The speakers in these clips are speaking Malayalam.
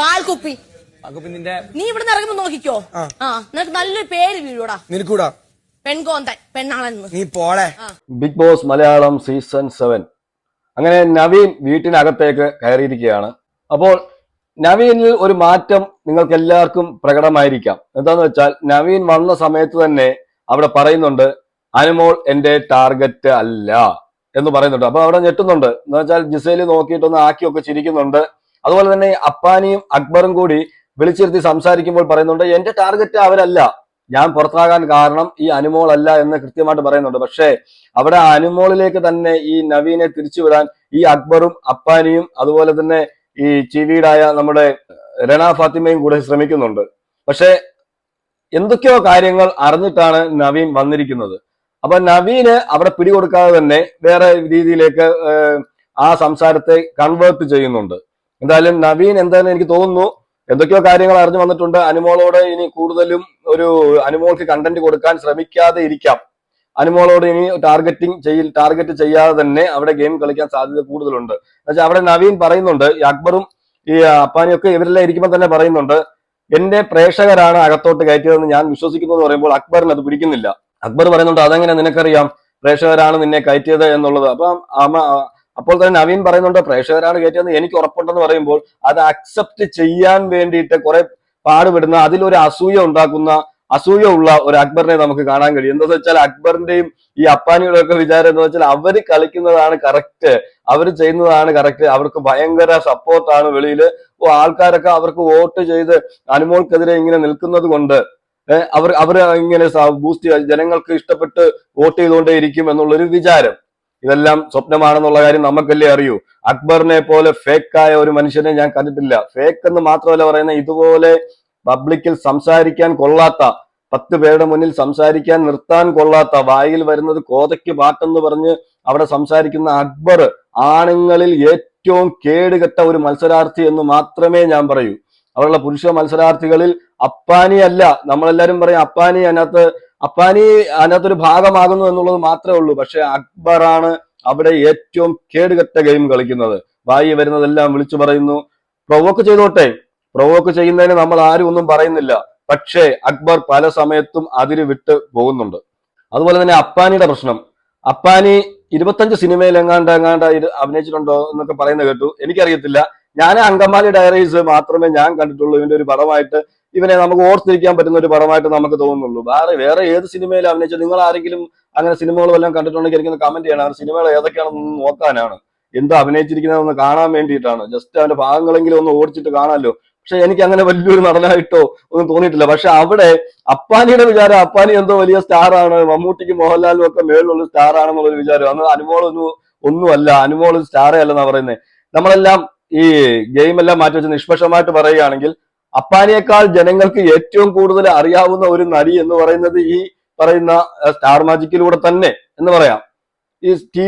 പാൽക്കുപ്പി. നിന്റെ നീ ഇവിടെ നിന്ന് ഇറങ്ങുമ്പോ നോക്കിക്കോ. നിനക്ക് നല്ലൊരു പേര് വീഴൂടാ. നിനക്കൂടാ പെൺകോന്തൻ പെണ്ണാണെന്ന്. നീ പോളെ. Bigg Boss Malayalam season 7. അങ്ങനെ നവീൻ വീട്ടിനകത്തേക്ക് കയറിയിരിക്കുകയാണ്. അപ്പോൾ നവീനിൽ ഒരു മാറ്റം നിങ്ങൾക്ക് എല്ലാവർക്കും പ്രകടമായിരിക്കാം. എന്താന്ന് വെച്ചാൽ നവീൻ വന്ന സമയത്ത് തന്നെ അവിടെ പറയുന്നുണ്ട് അനുമോൾ എന്റെ ടാർഗറ്റ് അല്ല എന്ന് പറയുന്നുണ്ട്. അപ്പൊ അവിടെ ഞെട്ടുന്നുണ്ട്. എന്ന് വെച്ചാൽ ജിസേല് നോക്കിയിട്ടൊന്ന് ആക്കിയൊക്കെ ചിരിക്കുന്നുണ്ട്. അതുപോലെ തന്നെ അപ്പാനിയും അക്ബറും കൂടി വിളിച്ചിരുത്തി സംസാരിക്കുമ്പോൾ പറയുന്നുണ്ട് എന്റെ ടാർഗറ്റ് അവരല്ല, ഞാൻ പുറത്താകാൻ കാരണം ഈ അനുമോൾ അല്ല എന്ന് കൃത്യമായിട്ട് പറയുന്നുണ്ട്. പക്ഷേ അവിടെ അനുമോളിലേക്ക് തന്നെ ഈ നവീനെ തിരിച്ചുവിടാൻ ഈ അക്ബറും അപ്പാനിയും അതുപോലെ തന്നെ ഈ ചിവീടായ നമ്മുടെ രണ ഫാത്തിമയും കൂടെ ശ്രമിക്കുന്നുണ്ട്. പക്ഷെ എന്തൊക്കെയോ കാര്യങ്ങൾ അറിഞ്ഞിട്ടാണ് നവീൻ വന്നിരിക്കുന്നത്. അപ്പൊ നവീന് അവിടെ പിടികൊടുക്കാതെ തന്നെ വേറെ രീതിയിലേക്ക് ആ സംസാരത്തെ കൺവേർട്ട് ചെയ്യുന്നുണ്ട്. എന്തായാലും നവീൻ എന്തായാലും എനിക്ക് തോന്നുന്നു എന്തൊക്കെയോ കാര്യങ്ങൾ അറിഞ്ഞു വന്നിട്ടുണ്ട്. അനുമോളോട് ഇനി കൂടുതലും അനുമോൾക്ക് കണ്ടന്റ് കൊടുക്കാൻ ശ്രമിക്കാതെ ഇരിക്കാം. അനുമോളോട് ഇനി ടാർഗറ്റ് ചെയ്യാതെ തന്നെ അവിടെ ഗെയിം കളിക്കാൻ സാധ്യത കൂടുതലുണ്ട്. എന്നുവെച്ചാൽ അവിടെ നവീൻ പറയുന്നുണ്ട്, ഈ അക്ബറും ഈ അപ്പാനിയൊക്കെ ഇവരെല്ലാം ഇരിക്കുമ്പോൾ തന്നെ പറയുന്നുണ്ട് എന്റെ പ്രേക്ഷകരാണ് അകത്തോട്ട് കയറ്റിയതെന്ന് ഞാൻ വിശ്വസിക്കുന്നു എന്ന് പറയുമ്പോൾ അക്ബറിന് അത് പിടിക്കുന്നില്ല. അക്ബർ പറയുന്നുണ്ട് അതെങ്ങനെ നിനക്കറിയാം പ്രേക്ഷകരാണ് നിന്നെ കയറ്റിയത് എന്നുള്ളത്. അപ്പോൾ തന്നെ നവീൻ പറയുന്നുണ്ട് പ്രേക്ഷകരാണ് കയറ്റിയെന്ന് എനിക്ക് ഉറപ്പുണ്ടെന്ന് പറയുമ്പോൾ അത് അക്സെപ്റ്റ് ചെയ്യാൻ വേണ്ടിയിട്ട് കുറെ പാടുപെടുന്ന അതിലൊരു അസൂയ ഉള്ള ഒരു അക്ബറിനെ നമുക്ക് കാണാൻ കഴിയും. എന്താണെന്ന് വെച്ചാൽ അക്ബറിന്റെയും ഈ അപ്പാനിയുടെ ഒക്കെ വിചാരം എന്താ വെച്ചാൽ അവര് കളിക്കുന്നതാണ് കറക്റ്റ്, അവര് ചെയ്യുന്നതാണ് കറക്റ്റ്, അവർക്ക് ഭയങ്കര സപ്പോർട്ടാണ് വെളിയിൽ. ആൾക്കാരൊക്കെ അവർക്ക് വോട്ട് ചെയ്ത് അനുമോൾക്കെതിരെ ഇങ്ങനെ നിൽക്കുന്നത് കൊണ്ട് അവർ ഇങ്ങനെ ബൂസ്റ്റ് ജനങ്ങൾക്ക് ഇഷ്ടപ്പെട്ട് വോട്ട് ചെയ്തുകൊണ്ടേ ഇരിക്കും എന്നുള്ളൊരു വിചാരം. ഇതെല്ലാം സ്വപ്നമാണെന്നുള്ള കാര്യം നമുക്കല്ലേ അറിയൂ. അക്ബറിനെ പോലെ ഫേക്കായ ഒരു മനുഷ്യനെ ഞാൻ കണ്ടിട്ടില്ല. ഫേക്ക് എന്ന് മാത്രമല്ല പറയുന്നത്, ഇതുപോലെ പബ്ലിക്കിൽ സംസാരിക്കാൻ കൊള്ളാത്ത, 10 പേരുടെ മുന്നിൽ സംസാരിക്കാൻ നിർത്താൻ കൊള്ളാത്ത, വായിൽ വരുന്നത് കോതയ്ക്ക് പാട്ടെന്ന് പറഞ്ഞ് അവിടെ സംസാരിക്കുന്ന അക്ബർ ആണുങ്ങളിൽ ഏറ്റവും കേടുകെട്ട ഒരു മത്സരാർത്ഥി എന്ന് മാത്രമേ ഞാൻ പറയൂ. അവിടെയുള്ള പുരുഷ മത്സരാർത്ഥികളിൽ അപ്പാനി അല്ല, നമ്മളെല്ലാരും പറയും അപ്പാനി അതിനകത്തൊരു ഭാഗമാകുന്നു എന്നുള്ളത് മാത്രമേ ഉള്ളൂ. പക്ഷെ അക്ബറാണ് അവിടെ ഏറ്റവും കേടുകെട്ട ഗെയിം കളിക്കുന്നത്. വായി വരുന്നതെല്ലാം വിളിച്ചു പറയുന്നു. പ്രൊവോക്ക് ചെയ്തോട്ടെ, പ്രൊവോക്ക് ചെയ്യുന്നതിന് നമ്മൾ ആരും ഒന്നും പറയുന്നില്ല. പക്ഷേ അക്ബർ പല സമയത്തും അതിര് വിട്ട് പോകുന്നുണ്ട്. അതുപോലെ തന്നെ അപ്പാനിയുടെ പ്രശ്നം, അപ്പാനി 25 സിനിമയിൽ എങ്ങാണ്ട് അഭിനയിച്ചിട്ടുണ്ടോ എന്നൊക്കെ പറയുന്നത് കേട്ടു. എനിക്കറിയത്തില്ല. ഞാൻ അങ്കമാലി ഡയറീസ് മാത്രമേ ഞാൻ കണ്ടിട്ടുള്ളൂ. ഇവന്റെ ഒരു പടമായിട്ട് ഇവനെ നമുക്ക് ഓർത്തിരിക്കാൻ പറ്റുന്ന ഒരു പടമായിട്ട് നമുക്ക് തോന്നുന്നുള്ളൂ. വേറെ ഏത് സിനിമയിൽ അഭിനയിച്ചത് നിങ്ങൾ ആരെങ്കിലും അങ്ങനെ സിനിമകളും എല്ലാം കണ്ടിട്ടുണ്ടെങ്കിൽ എനിക്കൊന്ന് കമന്റ് ചെയ്യണം. സിനിമകൾ ഏതൊക്കെയാണെന്ന് നോക്കാനാണ്, എന്താ അഭിനയിച്ചിരിക്കുന്നതെന്ന് കാണാൻ വേണ്ടിയിട്ടാണ്. ജസ്റ്റ് അവന്റെ ഭാഗങ്ങളെങ്കിലും ഒന്ന് ഓടിച്ചിട്ട് കാണാമല്ലോ. പക്ഷെ എനിക്ക് അങ്ങനെ വലിയൊരു നടനായിട്ടോ ഒന്നും തോന്നിയിട്ടില്ല. പക്ഷെ അവിടെ അപ്പാനിയുടെ വിചാരം അപ്പാനി എന്തോ വലിയ സ്റ്റാർ ആണ്, മമ്മൂട്ടിക്കും മോഹൻലാലിനും ഒക്കെ മേളിലുള്ള സ്റ്റാർ ആണെന്നുള്ളൊരു വിചാരം. അന്ന് ഒന്നുമല്ല, അനുമോൾ സ്റ്റാറേ അല്ലെന്നാ പറയുന്നത്. നമ്മളെല്ലാം ഈ ഗെയിം എല്ലാം മാറ്റി വെച്ച് നിഷ്പക്ഷമായിട്ട് പറയുകയാണെങ്കിൽ അപ്പാനിയേക്കാൾ ജനങ്ങൾക്ക് ഏറ്റവും കൂടുതൽ അറിയാവുന്ന ഒരു നടി എന്ന് പറയുന്നത് ഈ പറയുന്ന സ്റ്റാർ മാജിക്കിലൂടെ തന്നെ എന്ന് പറയാം. ഈ ടി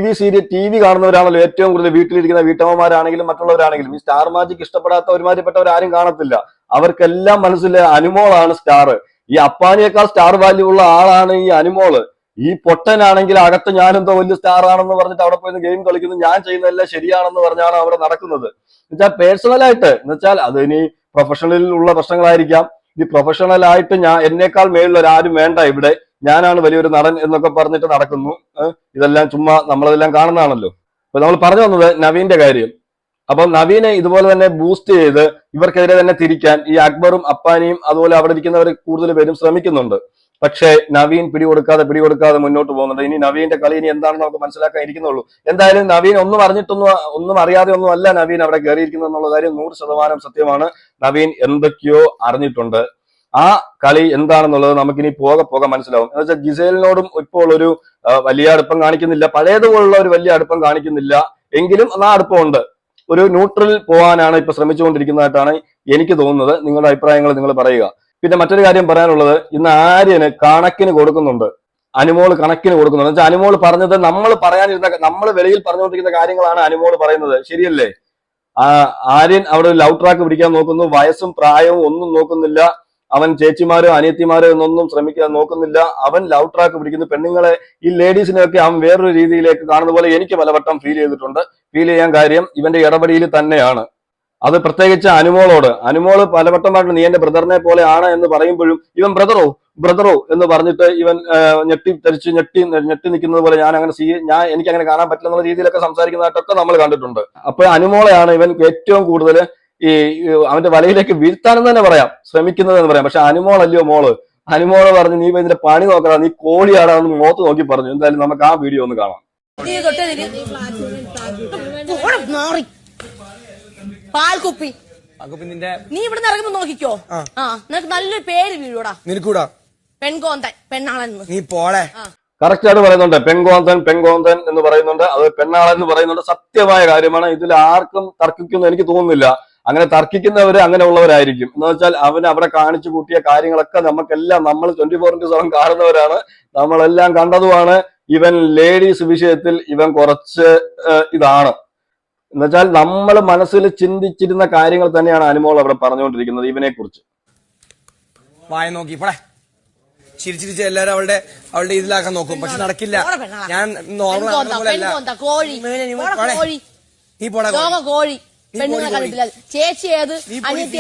വി കാണുന്നവരാണല്ലോ ഏറ്റവും കൂടുതൽ, വീട്ടിലിരിക്കുന്ന വീട്ടമ്മമാരാണെങ്കിലും മറ്റുള്ളവരാണെങ്കിലും. ഈ സ്റ്റാർ മാജിക് ഇഷ്ടപ്പെടാത്ത ഒരുമാതിരിപ്പെട്ടവരാരും കാണത്തില്ല. അവർക്കെല്ലാം മനസ്സിലെ അനുമോളാണ് സ്റ്റാർ. ഈ അപ്പാനിയേക്കാൾ സ്റ്റാർ വാല്യൂ ഉള്ള ആളാണ് ഈ അനുമോള്. ഈ പൊട്ടനാണെങ്കിൽ അകത്ത് ഞാനെന്തോ വലിയ സ്റ്റാർ ആണെന്ന് പറഞ്ഞിട്ട് അവിടെ പോയി ഗെയിം കളിക്കുന്നു, ഞാൻ ചെയ്യുന്നതെല്ലാം ശരിയാണെന്ന് പറഞ്ഞാണ് അവിടെ നടക്കുന്നത്. എന്നുവെച്ചാൽ പേഴ്സണലായിട്ട്, എന്നുവെച്ചാൽ അത് ഇനി പ്രൊഫഷണലിൽ ഉള്ള പ്രശ്നങ്ങളായിരിക്കാം. ഈ പ്രൊഫഷണൽ ആയിട്ട് എന്നേക്കാൾ മേളിൽ ആരും വേണ്ട, ഇവിടെ ഞാനാണ് വലിയൊരു നടൻ എന്നൊക്കെ പറഞ്ഞിട്ട് നടക്കുന്നു. ഇതെല്ലാം ചുമ്മാ നമ്മളതെല്ലാം കാണുന്നതാണല്ലോ. അപ്പൊ നമ്മൾ പറഞ്ഞു വന്നത് നവീന്റെ കാര്യം. അപ്പൊ നവീനെ ഇതുപോലെ തന്നെ ബൂസ്റ്റ് ചെയ്ത് ഇവർക്കെതിരെ തന്നെ തിരിക്കാൻ ഈ അക്ബറും അപ്പാനിയും അതുപോലെ അവിടെ ഇരിക്കുന്നവർ കൂടുതൽ പേരും ശ്രമിക്കുന്നുണ്ട്. പക്ഷേ നവീൻ പിടികൊടുക്കാതെ മുന്നോട്ട് പോകുന്നുണ്ട്. ഇനി നവീന്റെ കളി ഇനി എന്താണെന്ന് നമുക്ക് മനസ്സിലാക്കാൻ ഇരിക്കുന്നുള്ളൂ. എന്തായാലും നവീൻ ഒന്നും അറിയാതെ ഒന്നും അല്ല നവീൻ അവിടെ കയറിയിരിക്കുന്നത് എന്നുള്ള കാര്യം 100% സത്യമാണ്. നവീൻ എന്തൊക്കെയോ അറിഞ്ഞിട്ടുണ്ട്. ആ കളി എന്താണെന്നുള്ളത് നമുക്കിനി പോകെ മനസ്സിലാവും. എന്ന് വെച്ചാൽ ജിസേലിനോടും ഇപ്പോൾ ഒരു വലിയ അടുപ്പം കാണിക്കുന്നില്ല, പഴയതുപോലുള്ള ഒരു വലിയ അടുപ്പം കാണിക്കുന്നില്ല. എങ്കിലും ആ അടുപ്പമുണ്ട്. ഒരു ന്യൂട്രൽ പോകാനാണ് ഇപ്പൊ ശ്രമിച്ചുകൊണ്ടിരിക്കുന്നതായിട്ടാണ് എനിക്ക് തോന്നുന്നത്. നിങ്ങളുടെ അഭിപ്രായങ്ങൾ നിങ്ങൾ പറയുക. പിന്നെ മറ്റൊരു കാര്യം പറയാനുള്ളത്, ഇന്ന് ആര്യന് കണക്കിന് കൊടുക്കുന്നുണ്ട്, അനുമോൾ കണക്കിന് കൊടുക്കുന്നുണ്ട്. വെച്ചാൽ അനുമോൾ പറഞ്ഞത് നമ്മൾ വെളിയിൽ പറഞ്ഞുകൊണ്ടിരിക്കുന്ന കാര്യങ്ങളാണ് അനുമോൾ പറയുന്നത്. ശരിയല്ലേ? ആര്യൻ അവിടെ ഒരു ലവ് ട്രാക്ക് പിടിക്കാൻ നോക്കുന്നു. വയസ്സും പ്രായവും ഒന്നും നോക്കുന്നില്ല. അവൻ ചേച്ചിമാരോ അനിയത്തിമാരോ എന്നൊന്നും നോക്കുന്നില്ല. അവൻ ലവ് ട്രാക്ക് പിടിക്കുന്നു. പെണ്ണുങ്ങളെ, ഈ ലേഡീസിനെയൊക്കെ അവൻ വേറൊരു രീതിയിലേക്ക് കാണുന്ന പോലെ എനിക്ക് പലവട്ടം ഫീൽ ചെയ്തിട്ടുണ്ട്. ഫീൽ ചെയ്യാൻ കാര്യം ഇവന്റെ ഇടപെടലിൽ തന്നെയാണ്. അത് പ്രത്യേകിച്ച് അനുമോള് പലവട്ടമായിട്ട് നീ എന്റെ ബ്രദറിനെ പോലെ ആണ് എന്ന് പറയുമ്പോഴും ഇവൻ ബ്രദറോ എന്ന് പറഞ്ഞിട്ട് ഇവൻ ഞെട്ടി നിൽക്കുന്നത് പോലെ എനിക്ക് അങ്ങനെ കാണാൻ പറ്റില്ല എന്നുള്ള രീതിയിലൊക്കെ സംസാരിക്കുന്നതായിട്ടൊക്കെ നമ്മൾ കണ്ടിട്ടുണ്ട്. അപ്പൊ അനുമോളെയാണ് ഇവൻ ഏറ്റവും കൂടുതൽ ഈ അവന്റെ വലയിലേക്ക് വീഴ്ത്താനെന്ന് തന്നെ പറയാം ശ്രമിക്കുന്നത് എന്ന് പറയാം. പക്ഷെ അനുമോളല്ലയോ അനുമോള് പറഞ്ഞു നീ ഇതിന്റെ പണി നോക്കടാ, നീ കോഴിയാടാന്ന് മുഖത്ത് നോക്കി പറഞ്ഞു. എന്തായാലും നമുക്ക് ആ വീഡിയോ ഒന്ന് കാണാം. പാൽക്കുപ്പി നീ ഇവിടുന്ന് ഇറങ്ങുമ്പോ നോക്കിക്കോ. നിനക്ക് നല്ലൊരു പേര് വീഴൂടാ. നിനക്കൂടാ പെൺകോന്തൻ പെണ്ണാളെന്ന് നീ പോളെ. കറക്റ്റ് ആയിട്ട് പറയുന്നുണ്ട്. പെൺകോന്തൻ എന്ന് പറയുന്നുണ്ട്. അത് പെണ്ണാളെന്ന് പറയുന്നുണ്ട്. സത്യമായ കാര്യമാണ്. ഇതിൽ ആർക്കും തർക്കിക്കുന്നു എനിക്ക് തോന്നുന്നില്ല. അങ്ങനെ തർക്കിക്കുന്നവര് അങ്ങനെ ഉള്ളവരായിരിക്കും. എന്ന് വെച്ചാൽ അവൻ അവിടെ കാണിച്ചു കൂട്ടിയ കാര്യങ്ങളൊക്കെ നമുക്കെല്ലാം നമ്മൾ 24/7 കാണുന്നവരാണ്. നമ്മളെല്ലാം കണ്ടതുമാണ്. ഇവൻ ലേഡീസ് വിഷയത്തിൽ ഇവൻ കുറച്ച് ഇതാണ് എന്നുവെച്ചാൽ നമ്മൾ മനസ്സിൽ ചിന്തിച്ചിരുന്ന കാര്യങ്ങൾ തന്നെയാണ് അനുമോൾ അവിടെ പറഞ്ഞുകൊണ്ടിരിക്കുന്നത് ഇവനെ കുറിച്ച്. വായ നോക്കി പോടെ. ചിരിച്ചിരിച്ച് എല്ലാരും അവളുടെ ഇതിലാക്കാൻ നോക്കും. പക്ഷെ നടക്കില്ല. ഞാൻ നോർമൽ കോഴി ചേച്ചി ഏത് അനിയത്തി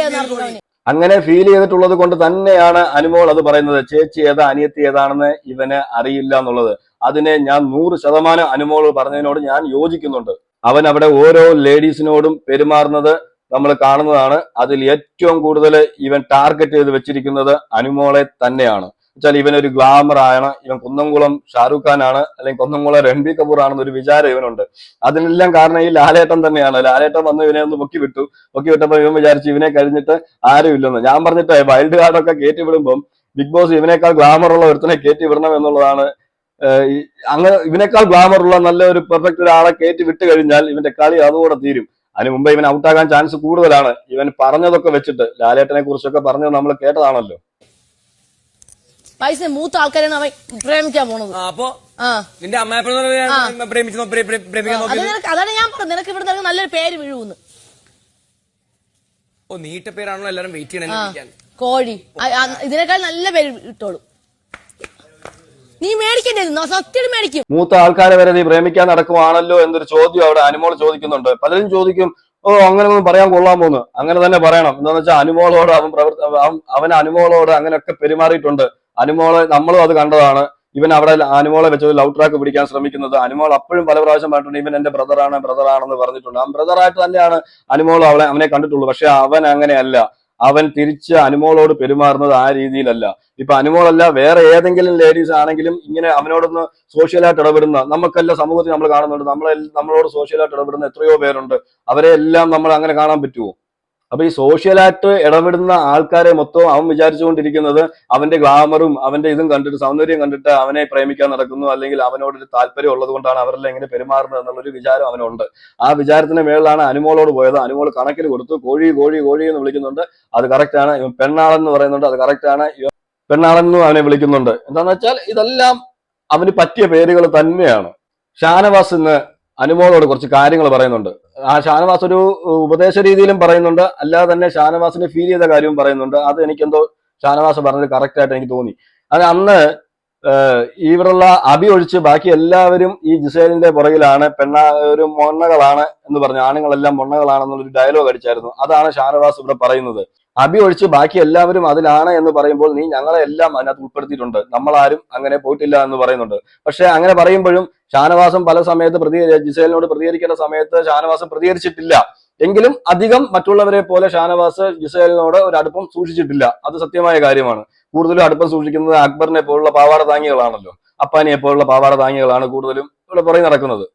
അങ്ങനെ ഫീൽ ചെയ്തിട്ടുള്ളത് കൊണ്ട് തന്നെയാണ് അനുമോൾ അത് പറയുന്നത്. ചേച്ചി ഏതാ അനിയത്തി ഏതാണെന്ന് ഇവന് അറിയില്ല എന്നുള്ളത്. അതിനെ ഞാൻ 100% അനുമോൾ പറഞ്ഞതിനോട് ഞാൻ യോജിക്കുന്നുണ്ട്. അവൻ അവിടെ ഓരോ ലേഡീസിനോടും പെരുമാറുന്നത് നമ്മൾ കാണുന്നതാണ്. അതിൽ ഏറ്റവും കൂടുതൽ ഇവൻ ടാർഗറ്റ് ചെയ്ത് വെച്ചിരിക്കുന്നത് അനുമോളെ തന്നെയാണ്. വെച്ചാൽ ഇവനൊരു ഗ്ലാമർ ആണ്, ഇവൻ കുന്നംകുളം ഷാരൂഖ് ഖാൻ ആണ്, അല്ലെങ്കിൽ കുന്നംകുളം രൺബീർ കപൂർ ആണെന്നൊരു വിചാരം ഇവനുണ്ട്. അതിനെല്ലാം കാരണം ഈ ലാലേട്ടൻ തന്നെയാണ്. ലാലേട്ടൻ വന്ന് ഇവനെ ഒന്ന് പൊക്കി വിട്ടപ്പോ ഇവൻ വിചാരിച്ചു ഇവനെ കഴിഞ്ഞിട്ട് ആരും ഇല്ലെന്ന്. ഞാൻ പറഞ്ഞിട്ട് വൈൽഡ് കാർഡൊക്കെ കയറ്റി വിടുമ്പം ബിഗ് ബോസ് ഇവനേക്കാൾ ഗ്ലാമർ ഉള്ള ഒരുത്തനെ കയറ്റി വിടണം എന്നുള്ളതാണ്. അങ്ങനെ ഇവനേക്കാൾ ഗ്ലാമർ ഉള്ള നല്ല ഒരു പെർഫെക്റ്റ് ഒരാളെ കയറ്റി വിട്ട് കഴിഞ്ഞാൽ ഇവന്റെ കളി അതുകൂടെ തീരും. അതിന് മുമ്പ് ഇവൻ ഔട്ടാകാൻ ചാൻസ് കൂടുതലാണ്. ഇവൻ പറഞ്ഞതൊക്കെ വെച്ചിട്ട് ലാലേട്ടനെ കുറിച്ചൊക്കെ പറഞ്ഞത് നമ്മൾ കേട്ടതാണല്ലോ. പൈസ മൂത്ത ആൾക്കാരാണ് അവൻ പ്രേമിക്കാൻ പോണത്. അപ്പൊ നിന്റെ അമ്മയെ അതാണ് ഞാൻ പറഞ്ഞത്. നിനക്ക് ഇവിടെ നല്ലൊരു പേര് വീഴുന്ന്. ഓ നീട്ട പേരാണല്ലോ എല്ലാരും വെയിറ്റ് ചെയ്യണം. കോഴി ഇതിനേക്കാൾ നല്ല പേര് ഇട്ടോളൂ. നീ മേടിക്കണ്ടേ? സത്യം മേടിക്കും. മൂത്ത ആൾക്കാരെ വരെ നീ പ്രേമിക്കാൻ നടക്കുവാണല്ലോ എന്നൊരു ചോദ്യം അവിടെ അനുമോൾ ചോദിക്കുന്നുണ്ട്. പലരും ചോദിക്കും അങ്ങനെ ഒന്നും പറയാൻ കൊള്ളാൻ പോകുന്നു. അങ്ങനെ തന്നെ പറയണം. എന്താന്ന് വെച്ചാൽ അനുമോളോട് അവൻ അനുമോളോട് അങ്ങനെയൊക്കെ പെരുമാറിയിട്ടുണ്ട്. അനുമോളെ നമ്മളും അത് കണ്ടതാണ്. ഇവൻ അവിടെ അനുമോളെ വെച്ചത് ലവ് ട്രാക്ക് പിടിക്കാൻ ശ്രമിക്കുന്നത്. അനുമോൾ അപ്പോഴും പല പ്രാവശ്യം പറഞ്ഞിട്ടുണ്ട് ഇവൻ എന്റെ ബ്രദറാണെന്ന് പറഞ്ഞിട്ടുണ്ട്. ആ ബ്രദറായിട്ട് തന്നെയാണ് അനുമോൾ അവനെ കണ്ടിട്ടുള്ളൂ. പക്ഷെ അവൻ അങ്ങനെയല്ല. അവൻ തിരിച്ച് അനുമോളോട് പെരുമാറുന്നത് ആ രീതിയിലല്ല. ഇപ്പൊ അനുമോളല്ല വേറെ ഏതെങ്കിലും ലേഡീസ് ആണെങ്കിലും ഇങ്ങനെ അവനോടൊന്ന് സോഷ്യലായിട്ട് ഇടപെടുന്ന നമുക്കെല്ലാം സമൂഹത്തിൽ നമ്മൾ കാണുന്നുണ്ട്. നമ്മളോട് സോഷ്യലായിട്ട് ഇടപെടുന്ന എത്രയോ പേരുണ്ട്. അവരെ എല്ലാം നമ്മൾ അങ്ങനെ കാണാൻ പറ്റുമോ? അപ്പൊ ഈ സോഷ്യലായിട്ട് ഇടപെടുന്ന ആൾക്കാരെ മൊത്തം അവൻ വിചാരിച്ചുകൊണ്ടിരിക്കുന്നത് അവന്റെ ഗ്ലാമറും അവന്റെ ഇതും കണ്ടിട്ട് സൗന്ദര്യം കണ്ടിട്ട് അവനെ പ്രേമിക്കാൻ നടക്കുന്നു, അല്ലെങ്കിൽ അവനോടൊരു താല്പര്യം ഉള്ളത് കൊണ്ടാണ് അവരെല്ലാം ഇങ്ങനെ പെരുമാറുന്നത് എന്നുള്ളൊരു വിചാരം അവനുണ്ട്. ആ വിചാരത്തിന്റെ മേളിലാണ് അനുമോളോട് പോയത്. അനുമോൾ കണക്കിന് കൊടുത്തു. കോഴി എന്ന് വിളിക്കുന്നുണ്ട്. അത് കറക്റ്റാണ്. ഇവൻ പെണ്ണാളെന്ന് പറയുന്നുണ്ട്. അത് കറക്റ്റാണ്. പെണ്ണാളെന്നും അവനെ വിളിക്കുന്നുണ്ട്. എന്താന്ന് വെച്ചാൽ ഇതെല്ലാം അവന് പറ്റിയ പേരുകൾ തന്നെയാണ്. ഷാനവാസ് ഇന്ന് അനുമോളോട് കുറച്ച് കാര്യങ്ങൾ പറയുന്നുണ്ട്. ആ ഷാനവാസ് ഒരു ഉപദേശ രീതിയിലും പറയുന്നുണ്ട്, അല്ലാതെ തന്നെ ഷാനവാസിന് ഫീൽ ചെയ്ത കാര്യവും പറയുന്നുണ്ട്. അത് എനിക്കെന്തോ ഷാനവാസ് പറഞ്ഞത് കറക്റ്റ് ആയിട്ട് എനിക്ക് തോന്നി. അത് അന്ന് ഇവിടുള്ള അബി ഒഴിച്ച് ബാക്കി എല്ലാവരും ഈ ജിസേലിന്റെ പുറകിലാണ്, ഒരു മൊണ്ണകളാണ് എന്ന് പറഞ്ഞു, ആണുങ്ങളെല്ലാം മൊണ്ണകളാണെന്നുള്ളൊരു ഡയലോഗ് അടിച്ചായിരുന്നു. അതാണ് ഷാനവാസ് ഇവിടെ പറയുന്നത്. അബി ഒഴിച്ച് ബാക്കി എല്ലാവരും അതിലാണ് എന്ന് പറയുമ്പോൾ നീ ഞങ്ങളെ എല്ലാം അതിനകത്ത് ഉൾപ്പെടുത്തിയിട്ടുണ്ട്, നമ്മളാരും അങ്ങനെ പോയിട്ടില്ല എന്ന് പറയുന്നുണ്ട്. പക്ഷെ അങ്ങനെ പറയുമ്പോഴും ഷാനവാസം പല സമയത്ത് ജിസേലിനോട് പ്രതികരിക്കേണ്ട സമയത്ത് ഷാനവാസം പ്രതികരിച്ചിട്ടില്ല. എങ്കിലും അധികം മറ്റുള്ളവരെ പോലെ ഷാനവാസ് ജിസേലിനോട് ഒരു അടുപ്പം സൂക്ഷിച്ചിട്ടില്ല. അത് സത്യമായ കാര്യമാണ്. കൂടുതലും അടുപ്പം സൂക്ഷിക്കുന്നത് അക്ബറിനെ പോലുള്ള പാവാട താങ്ങികളാണല്ലോ. അപ്പാനിയെ പോലുള്ള പാവാട താങ്ങികളാണ് കൂടുതലും ഇവിടെ പുറകെ നടക്കുന്നത്,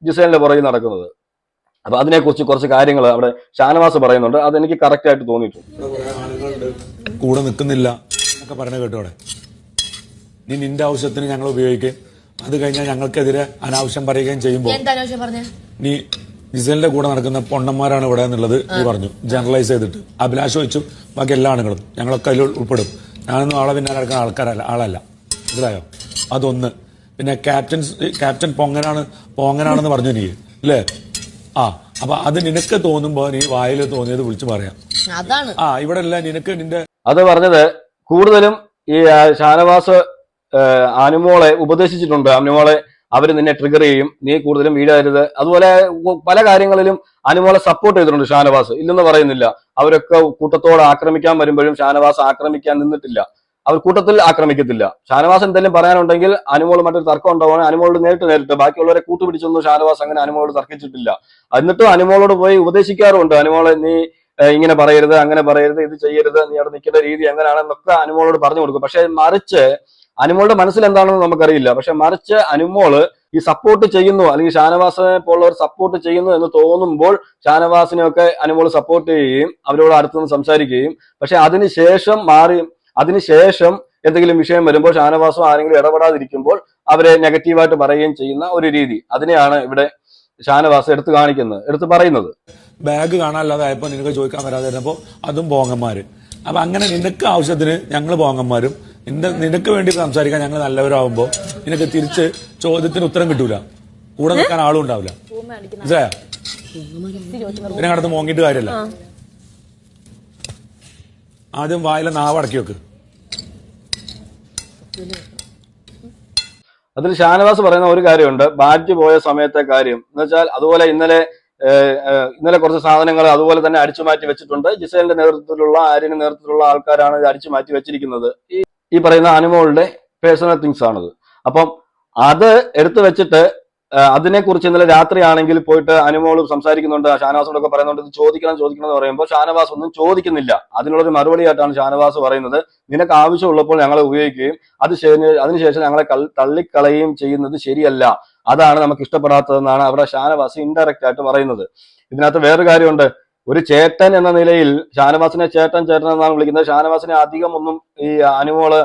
ജിസേലിന്റെ പുറകെ നടക്കുന്നത്. അപ്പൊ അതിനെക്കുറിച്ച് കുറച്ച് കാര്യങ്ങൾ അവിടെ ഷാനവാസ് പറയുന്നുണ്ട്. അതെനിക്ക് കറക്റ്റ് ആയിട്ട് തോന്നിയിട്ടുണ്ട്. കൂടെ നിൽക്കുന്നില്ല എന്നൊക്കെ പറഞ്ഞു കേട്ടോടെ. നീ നിന്റെ ആവശ്യത്തിന് ഞങ്ങൾ ഉപയോഗിക്കുകയും അത് കഴിഞ്ഞാൽ ഞങ്ങൾക്കെതിരെ അനാവശ്യം പറയുകയും ചെയ്യുമ്പോൾ നീ ജിസേലിന്റെ കൂടെ നടക്കുന്ന പൊണ്ണന്മാരാണ് ഇവിടെ എന്നുള്ളത് നീ പറഞ്ഞു, ജനറലൈസ് ചെയ്തിട്ട്. അഭിലാഷ് ഒഴിച്ചു ബാക്കി എല്ലാ ആണുങ്ങളും ഞങ്ങളൊക്കെ അതിൽ ഉൾപ്പെടും. ഞാനൊന്നും ആളെ പിന്നെ നടക്കുന്ന ആളല്ല, മനസ്സിലായോ? അതൊന്ന്. പിന്നെ ക്യാപ്റ്റൻ പൊങ്ങനാണെന്ന് പറഞ്ഞു നീ അല്ലേ? അപ്പൊ അത് നിനക്ക് തോന്നുമ്പോ നീ വായിൽ തോന്നിയത് വിളിച്ചു പറയാം. ഇവിടെ അല്ല നിനക്ക് നിന്റെ അത് പറഞ്ഞത് കൂടുതലും ഈ ഷാനവാസ് അനുമോളെ ഉപദേശിച്ചിട്ടുണ്ട്. അനുമോളെ അവർ നിന്നെ ട്രിഗർ ചെയ്യും, നീ കൂടുതലും വീഴരുത്. അതുപോലെ പല കാര്യങ്ങളിലും അനുമോളെ സപ്പോർട്ട് ചെയ്തിട്ടുണ്ട് ഷാനവാസ്, ഇല്ലെന്ന് പറയുന്നില്ല. അവരൊക്കെ കൂട്ടത്തോടെ ആക്രമിക്കാൻ വരുമ്പോഴും ഷാനവാസ് ആക്രമിക്കാൻ നിന്നിട്ടില്ല. അവർ കൂട്ടത്തിൽ ആക്രമിക്കത്തില്ല. ഷാനവാസ് എന്തെങ്കിലും പറയാനുണ്ടെങ്കിൽ അനുമോൾ മറ്റൊരു തർക്കം ഉണ്ടാവുകയാണ് അനുമോളോട് നേരിട്ട് ബാക്കിയുള്ളവരെ കൂട്ടുപിടിച്ചൊന്നും ഷാനവാസ് അങ്ങനെ അനുമോളോട് തർക്കിച്ചിട്ടില്ല. എന്നിട്ടും അനുമോളോട് പോയി ഉപദേശിക്കാറുണ്ട്, അനുമോളെ നീ ഇങ്ങനെ പറയരുത്, അങ്ങനെ പറയരുത്, ഇത് ചെയ്യരുത്, നീ അവിടെ നിൽക്കേണ്ട രീതി എങ്ങനെയാണെന്നൊക്കെ അനുമോളോട് പറഞ്ഞു കൊടുക്കും. പക്ഷെ മറിച്ച് അനുമോളുടെ മനസ്സിൽ എന്താണെന്ന് നമുക്കറിയില്ല. പക്ഷെ മറിച്ച് അനുമോള് ഈ സപ്പോർട്ട് ചെയ്യുന്നു, അല്ലെങ്കിൽ ഷാനവാസിനെ പോലുള്ളവർ സപ്പോർട്ട് ചെയ്യുന്നു എന്ന് തോന്നുമ്പോൾ ഷാനവാസിനെയൊക്കെ അനുമോള് സപ്പോർട്ട് ചെയ്യുകയും അവരോട് അടുത്തുനിന്ന് സംസാരിക്കുകയും, പക്ഷെ അതിനുശേഷം എന്തെങ്കിലും വിഷയം വരുമ്പോൾ ഷാനവാസോ ആരെങ്കിലും ഇടപെടാതിരിക്കുമ്പോൾ അവരെ നെഗറ്റീവായിട്ട് പറയുകയും ചെയ്യുന്ന ഒരു രീതി, അതിനെയാണ് ഇവിടെ ഷാനവാസ് എടുത്ത് പറയുന്നത്. ബാഗ് കാണാനില്ലാതായപ്പോ നിനക്ക് ചോദിക്കാൻ വരാതിരുന്നപ്പോ അതും പോങ്ങന്മാര്. അപ്പൊ അങ്ങനെ നിനക്ക് ആവശ്യത്തിന് ഞങ്ങൾ പോങ്ങന്മാരും, നിനക്ക് വേണ്ടി സംസാരിക്കാൻ ഞങ്ങൾ നല്ലവരാകുമ്പോ നിനക്ക് തിരിച്ച് ചോദ്യത്തിന് ഉത്തരം കിട്ടൂല, കൂടെ നിൽക്കാൻ ആളും ഉണ്ടാവില്ല. മനസ്സിലായോ? ഇതിനകത്ത് മോങ്ങിട്ട് കാര്യമല്ല. ആദ്യം വായിലെ നാവ് അടക്കി വെക്ക്. അതിൽ ഷാനവാസ് പറയുന്ന ഒരു കാര്യമുണ്ട്, ബാറ്റ് പോയ സമയത്തെ കാര്യം എന്ന് വെച്ചാൽ, അതുപോലെ ഇന്നലെ കുറച്ച് സാധനങ്ങൾ അതുപോലെ തന്നെ അടിച്ചു മാറ്റി വെച്ചിട്ടുണ്ട്. ജിസേലിന്റെ നേതൃത്വത്തിലുള്ള, ആര്യന്റെ നേതൃത്വത്തിലുള്ള ആൾക്കാരാണ് ഇത് അടിച്ചു മാറ്റി വെച്ചിരിക്കുന്നത്. ഈ പറയുന്ന അനുമോളുടെ പേഴ്സണൽ തിങ്സ് ആണത്. അപ്പം അത് എടുത്തു വെച്ചിട്ട് അതിനെക്കുറിച്ച് ഇന്നലെ രാത്രിയാണെങ്കിൽ പോയിട്ട് അനുമോൾ സംസാരിക്കുന്നുണ്ട്, ഷാനവാസിനോടൊക്കെ പറയുന്നുണ്ട് ഇത് ചോദിക്കണം എന്ന് പറയുമ്പോൾ ഷാനവാസ് ഒന്നും ചോദിക്കുന്നില്ല. അതിനുള്ളൊരു മറുപടിയായിട്ടാണ് ഷാനവാസ് പറയുന്നത്, നിനക്ക് ആവശ്യമുള്ളപ്പോൾ ഞങ്ങളെ ഉപയോഗിക്കുകയും അതിനുശേഷം ഞങ്ങളെ തള്ളിക്കളയുകയും ചെയ്യുന്നത് ശരിയല്ല, അതാണ് നമുക്ക് ഇഷ്ടപ്പെടാത്തതെന്നാണ് അവിടെ ഷാനവാസ് ഇൻഡയറക്റ്റ് ആയിട്ട് പറയുന്നത്. ഇതിനകത്ത് വേറൊരു കാര്യമുണ്ട്, ഒരു ചേട്ടൻ എന്ന നിലയിൽ ഷാനവാസിനെ ചേട്ടൻ എന്നാണ് വിളിക്കുന്നത്. ഷാനവാസിനെ അധികം ഒന്നും ഈ അനുമോള്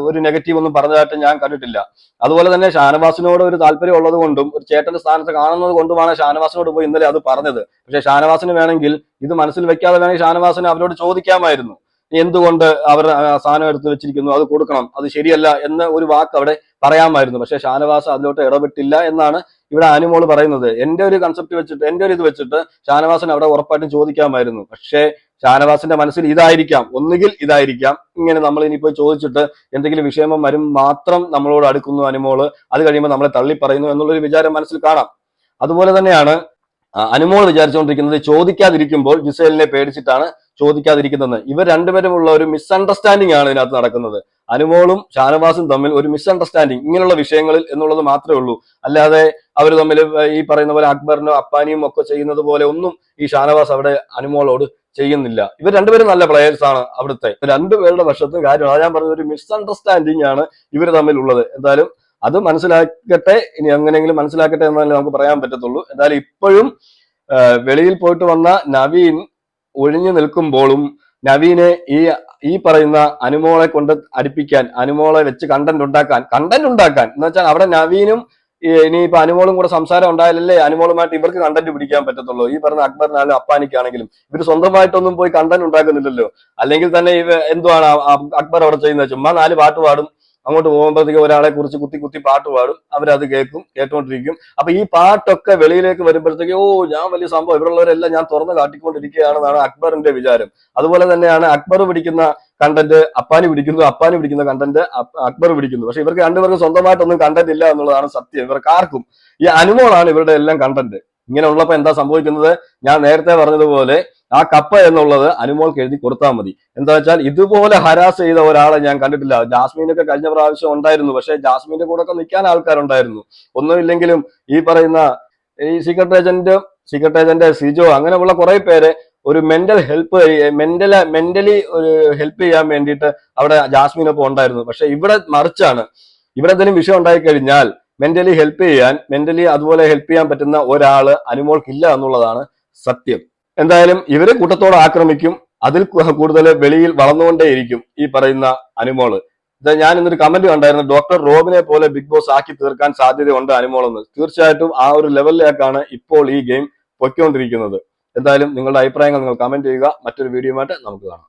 ഒരു നെഗറ്റീവ് ഒന്നും പറഞ്ഞതായിട്ട് ഞാൻ കണ്ടിട്ടില്ല. അതുപോലെ തന്നെ ഷാനവാസിനോട് ഒരു താല്പര്യം ഉള്ളത് കൊണ്ടും ഒരു ചേട്ടന്റെ സ്ഥാനത്ത് കാണുന്നത് കൊണ്ടുമാണ് ഷാനവാസിനോട് പോയി ഇന്നലെ അത് പറഞ്ഞത്. പക്ഷെ ഷാനവാസിന് വേണമെങ്കിൽ ഇത് മനസ്സിൽ വെക്കാതെ വേണമെങ്കിൽ ഷാനവാസിന് അവരോട് ചോദിക്കാമായിരുന്നു, എന്തുകൊണ്ട് അവർ സാധനം എടുത്ത് വെച്ചിരിക്കുന്നു, അത് കൊടുക്കണം, അത് ശരിയല്ല എന്ന ഒരു വാക്ക് അവിടെ പറയാമായിരുന്നു. പക്ഷെ ഷാനവാസ് അതിലോട്ട് ഇടപെട്ടില്ല എന്നാണ് ഇവിടെ അനുമോള് പറയുന്നത്. എന്റെ ഒരു കൺസെപ്റ്റ് വെച്ചിട്ട്, എന്റെ ഒരു ഇത് വെച്ചിട്ട് ഷാനവാസിന് അവിടെ ഉറപ്പായിട്ടും ചോദിക്കാമായിരുന്നു. പക്ഷേ ഷാനവാസിന്റെ മനസ്സിൽ ഒന്നുകിൽ ഇതായിരിക്കാം, ഇങ്ങനെ നമ്മൾ ഇനിയിപ്പോ ചോദിച്ചിട്ട് എന്തെങ്കിലും വിഷയം വരും മാത്രം നമ്മളോട് അടുക്കുന്നു അനുമോള്, അത് കഴിയുമ്പോൾ നമ്മളെ തള്ളി പറയുന്നു എന്നുള്ളൊരു വിചാരം മനസ്സിൽ കാണാം. അതുപോലെ തന്നെയാണ് അനുമോൾ വിചാരിച്ചുകൊണ്ടിരിക്കുന്നത്, ചോദിക്കാതിരിക്കുമ്പോൾ ജിസേലിനെ പേടിച്ചിട്ടാണ് ചോദിക്കാതിരിക്കുന്നത്. ഇവർ രണ്ടുപേരുമുള്ള ഒരു മിസ്അണ്ടർസ്റ്റാൻഡിംഗ് ആണ് ഇതിനകത്ത് നടക്കുന്നത്. അനുമോളും ഷാനവാസും തമ്മിൽ ഒരു മിസ്അണ്ടർസ്റ്റാൻഡിങ് ഇങ്ങനെയുള്ള വിഷയങ്ങളിൽ എന്നുള്ളത് മാത്രമേ ഉള്ളൂ. അല്ലാതെ അവർ തമ്മിൽ ഈ പറയുന്ന പോലെ അക്ബറിനും അപ്പാനിയും ഒക്കെ ചെയ്യുന്നത് പോലെ ഒന്നും ഈ ഷാനവാസ് അവിടെ അനുമോളോട് ചെയ്യുന്നില്ല. ഇവർ രണ്ടുപേരും നല്ല പ്ലെയേഴ്സ് ആണ്. അവിടുത്തെ രണ്ടുപേരുടെ വശത്തും കാര്യമാണ് ഞാൻ പറഞ്ഞ ഒരു മിസ്അണ്ടർസ്റ്റാൻഡിംഗ് ആണ് ഇവർ തമ്മിലുള്ളത്. എന്തായാലും അത് മനസ്സിലാക്കട്ടെ, ഇനി എങ്ങനെയെങ്കിലും മനസ്സിലാക്കട്ടെ എന്നല്ലേ നമുക്ക് പറയാൻ പറ്റത്തുള്ളൂ. എന്തായാലും ഇപ്പോഴും വെളിയിൽ പോയിട്ട് വന്ന നവീൻ ഒഴിഞ്ഞു നിൽക്കുമ്പോഴും നവീനെ ഈ പറയുന്ന അനുമോളെ കൊണ്ട് അടുപ്പിക്കാൻ, അനുമോളെ വെച്ച് കണ്ടന്റ് ഉണ്ടാക്കാൻ എന്ന് വെച്ചാൽ അവിടെ നവീനും ഇനിയിപ്പോ അനുമോളും കൂടെ സംസാരം ഉണ്ടായാലല്ലേ അനുമോളുമായിട്ട് ഇവർക്ക് കണ്ടന്റ് പിടിക്കാൻ പറ്റത്തുള്ളൂ. ഈ പറഞ്ഞ അക്ബറിനാണെങ്കിലും അപ്പാനിക്കാണെങ്കിലും ഇവർ സ്വന്തമായിട്ടൊന്നും പോയി കണ്ടന്റ് ഉണ്ടാക്കുന്നില്ലല്ലോ. അല്ലെങ്കിൽ തന്നെ എന്തുവാണ് അക്ബർ അവിടെ ചെയ്യുന്നത്, ചുമ്മാ 4 പാട്ട് പാടും, അങ്ങോട്ട് പോകുമ്പോഴത്തേക്ക് ഒരാളെ കുറിച്ച് കുത്തി പാട്ട് പാടും, അവരത് കേട്ടോണ്ടിരിക്കും. അപ്പൊ ഈ പാട്ടൊക്കെ വെളിയിലേക്ക് വരുമ്പോഴത്തേക്ക് ഞാൻ വലിയ സംഭവം, ഇവിടെയുള്ളവരെല്ലാം ഞാൻ തുറന്ന് കാട്ടിക്കൊണ്ടിരിക്കുകയാണെന്നാണ് അക്ബറിന്റെ വിചാരം. അതുപോലെ തന്നെയാണ് അക്ബർ പിടിക്കുന്ന കണ്ടന്റ് അപ്പാനി പിടിക്കുന്ന കണ്ടന്റ് അക്ബർ പിടിക്കുന്നു. പക്ഷെ ഇവർക്ക് രണ്ടുപേർക്കും സ്വന്തമായിട്ടൊന്നും കണ്ടന്റ് ഇല്ല എന്നുള്ളതാണ് സത്യം. ഇവർക്ക് ആർക്കും ഈ അനുമോളാണ് ഇവരുടെ എല്ലാം കണ്ടന്റ്. ഇങ്ങനെ ഉള്ളപ്പോ എന്താ സംഭവിക്കുന്നത്, ഞാൻ നേരത്തെ പറഞ്ഞതുപോലെ ആ കപ്പ എന്നുള്ളത് അനുമോൾക്ക് എഴുതി കൊടുത്താൽ മതി. എന്താ വെച്ചാൽ ഇതുപോലെ ഹരാസ് ചെയ്ത ഒരാളെ ഞാൻ കണ്ടിട്ടില്ല. ജാസ്മിനൊക്കെ കഴിഞ്ഞ പ്രാവശ്യം ഉണ്ടായിരുന്നു, പക്ഷെ ജാസ്മിന്റെ കൂടെ ഒക്കെ നിൽക്കാൻ ആൾക്കാരുണ്ടായിരുന്നു. ഒന്നുമില്ലെങ്കിലും ഈ പറയുന്ന ഈ സീക്രട്ട് ഏജന്റ് സിജോ അങ്ങനെയുള്ള കുറെ പേര് ഒരു മെന്റലി ഒരു ഹെൽപ്പ് ചെയ്യാൻ വേണ്ടിയിട്ട് അവിടെ ജാസ്മിനൊപ്പം ഉണ്ടായിരുന്നു. പക്ഷെ ഇവിടെ മറിച്ചാണ്, ഇവിടെ എന്തെങ്കിലും വിഷയം ഉണ്ടായി കഴിഞ്ഞാൽ മെന്റലി അതുപോലെ ഹെൽപ്പ് ചെയ്യാൻ പറ്റുന്ന ഒരാള് അനുമോൾക്കില്ല എന്നുള്ളതാണ് സത്യം. എന്തായാലും ഇവരെ കൂട്ടത്തോടെ ആക്രമിക്കും, അതിൽ കൂടുതൽ വെളിയിൽ വളർന്നുകൊണ്ടേയിരിക്കും ഈ പറയുന്ന അനുമോള്. ഞാൻ ഇന്നൊരു കമന്റ് കണ്ടായിരുന്നു, ഡോക്ടർ റോബിനെ പോലെ ബിഗ് ബോസ് ആക്കി തീർക്കാൻ സാധ്യതയുണ്ട് അനുമോളെന്ന്. തീർച്ചയായിട്ടും ആ ഒരു ലെവലിലേക്കാണ് ഇപ്പോൾ ഈ ഗെയിം പൊയ്ക്കൊണ്ടിരിക്കുന്നത്. എന്തായാലും നിങ്ങളുടെ അഭിപ്രായങ്ങൾ നിങ്ങൾ കമന്റ് ചെയ്യുക. മറ്റൊരു വീഡിയോയുമായിട്ട് നമുക്ക് കാണാം.